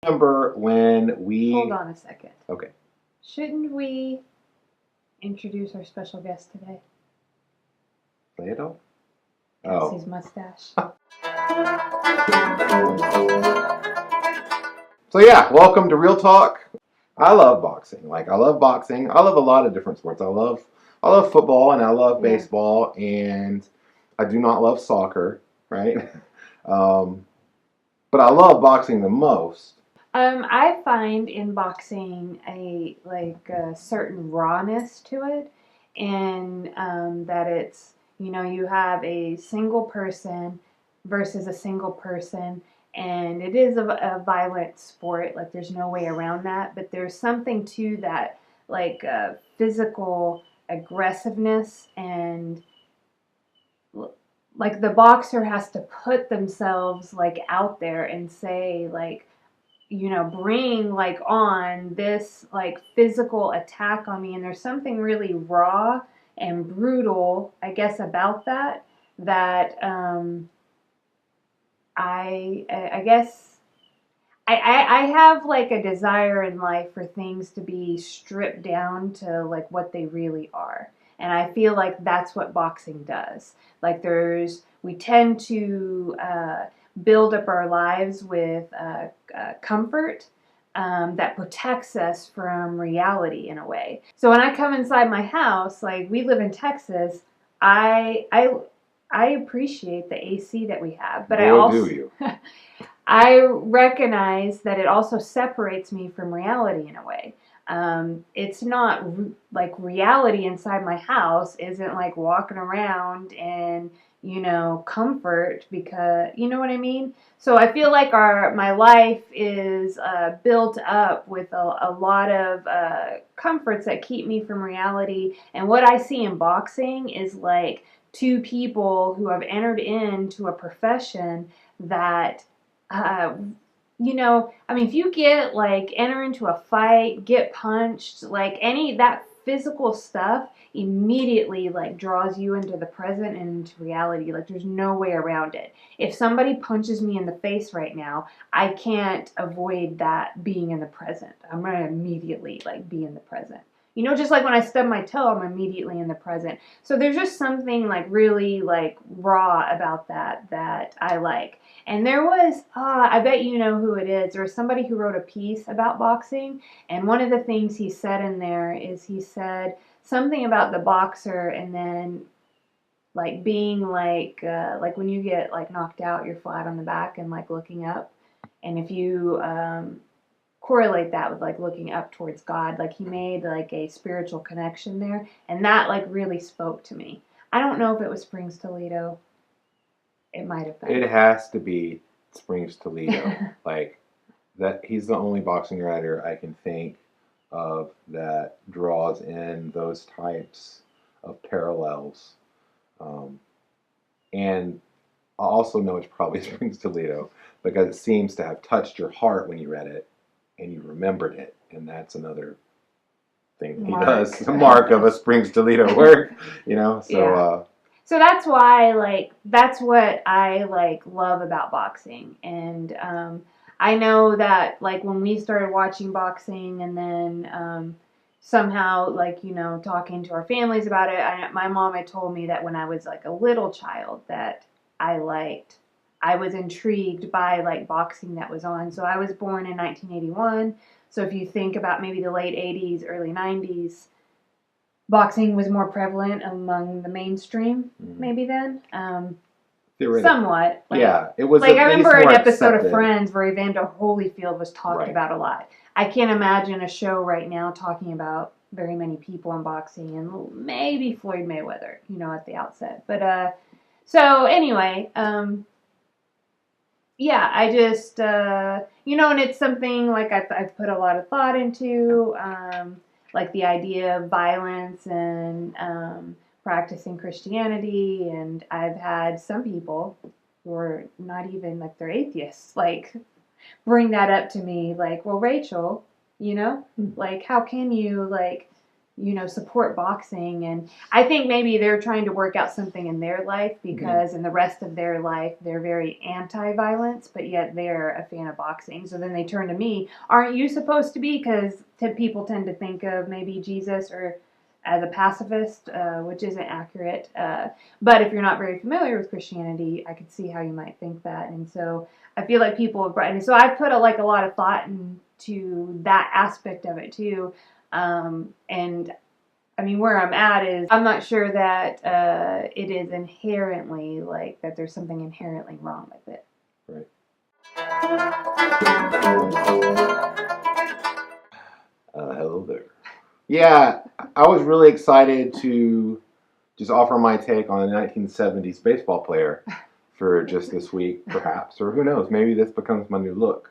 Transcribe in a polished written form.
Remember when we... Hold on a second. Okay. Shouldn't we introduce our special guest today? Play-Doh? Kelsey's mustache. So yeah, welcome to Real Talk. I love boxing. I love boxing. I love a lot of different sports. I love football and I love baseball, and I do not love soccer, right? But I love boxing the most. I find in boxing a certain rawness to it, and that it's, you have a single person versus a single person, and it is a violent sport. Like, there's no way around that, but there's something to that, physical aggressiveness, and like the boxer has to put themselves out there and say bring on this physical attack on me, and there's something really raw and brutal, I guess, about that I guess I have a desire in life for things to be stripped down to what they really are. And I feel like that's what boxing does. We tend to build up our lives with comfort that protects us from reality in a way. So when I come inside my house, we live in Texas, I appreciate the AC that we have, but Do you? I recognize that it also separates me from reality in a way. It's not reality inside my house isn't walking around and comfort, because you know what I mean. So I feel like my life is built up with a lot of comforts that keep me from reality. And what I see in boxing is two people who have entered into a profession that if you enter into a fight, get punched, that physical stuff immediately draws you into the present and into reality. There's no way around it. If somebody punches me in the face right now, I can't avoid that being in the present. I'm going to immediately be in the present. Just like when I stub my toe, I'm immediately in the present. So there's just something really raw about that I like. And there was, I bet you know who it is. There was somebody who wrote a piece about boxing, and one of the things he said in there is he said something about the boxer, and then being when you get knocked out, you're flat on the back and looking up. And if you correlate that with looking up towards God, he made a spiritual connection there, and that really spoke to me. I don't know if it was Springs Toledo. It might have been. It has to be Springs Toledo. That he's the only boxing writer I can think of that draws in those types of parallels. And I also know it's probably Springs Toledo because it seems to have touched your heart when you read it and you remembered it. And that's another thing he does. The mark of a Springs Toledo work, So, yeah. So that's why, that's what I love about boxing. And I know that when we started watching boxing, and then somehow talking to our families about it, my mom had told me that when I was a little child that I was intrigued by boxing that was on. So I was born in 1981. So if you think about maybe the late 80s, early 90s, boxing was more prevalent among the mainstream, maybe then. Somewhat. It was. I remember an episode of Friends where Evander Holyfield was talked about a lot. I can't imagine a show right now talking about very many people in boxing, and maybe Floyd Mayweather, at the outset. But so anyway, yeah, I just and it's something I've put a lot of thought into. The idea of violence and practicing Christianity, and I've had some people who are not even they're atheists bring that up to me, well, Rachel, how can you support boxing. And I think maybe they're trying to work out something in their life because in the rest of their life, they're very anti-violence, but yet they're a fan of boxing. So then they turn to me, aren't you supposed to be? Because people tend to think of maybe Jesus or as a pacifist, which isn't accurate. But if you're not very familiar with Christianity, I could see how you might think that. And so I feel like people have brought, and so I've put a lot of thought into that aspect of it too. And I mean, where I'm at is I'm not sure that it is inherently like that there's something inherently wrong with it. Right. Hello there. Yeah, I was really excited to just offer my take on a 1970s baseball player for just this week, perhaps. Or who knows, maybe this becomes my new look.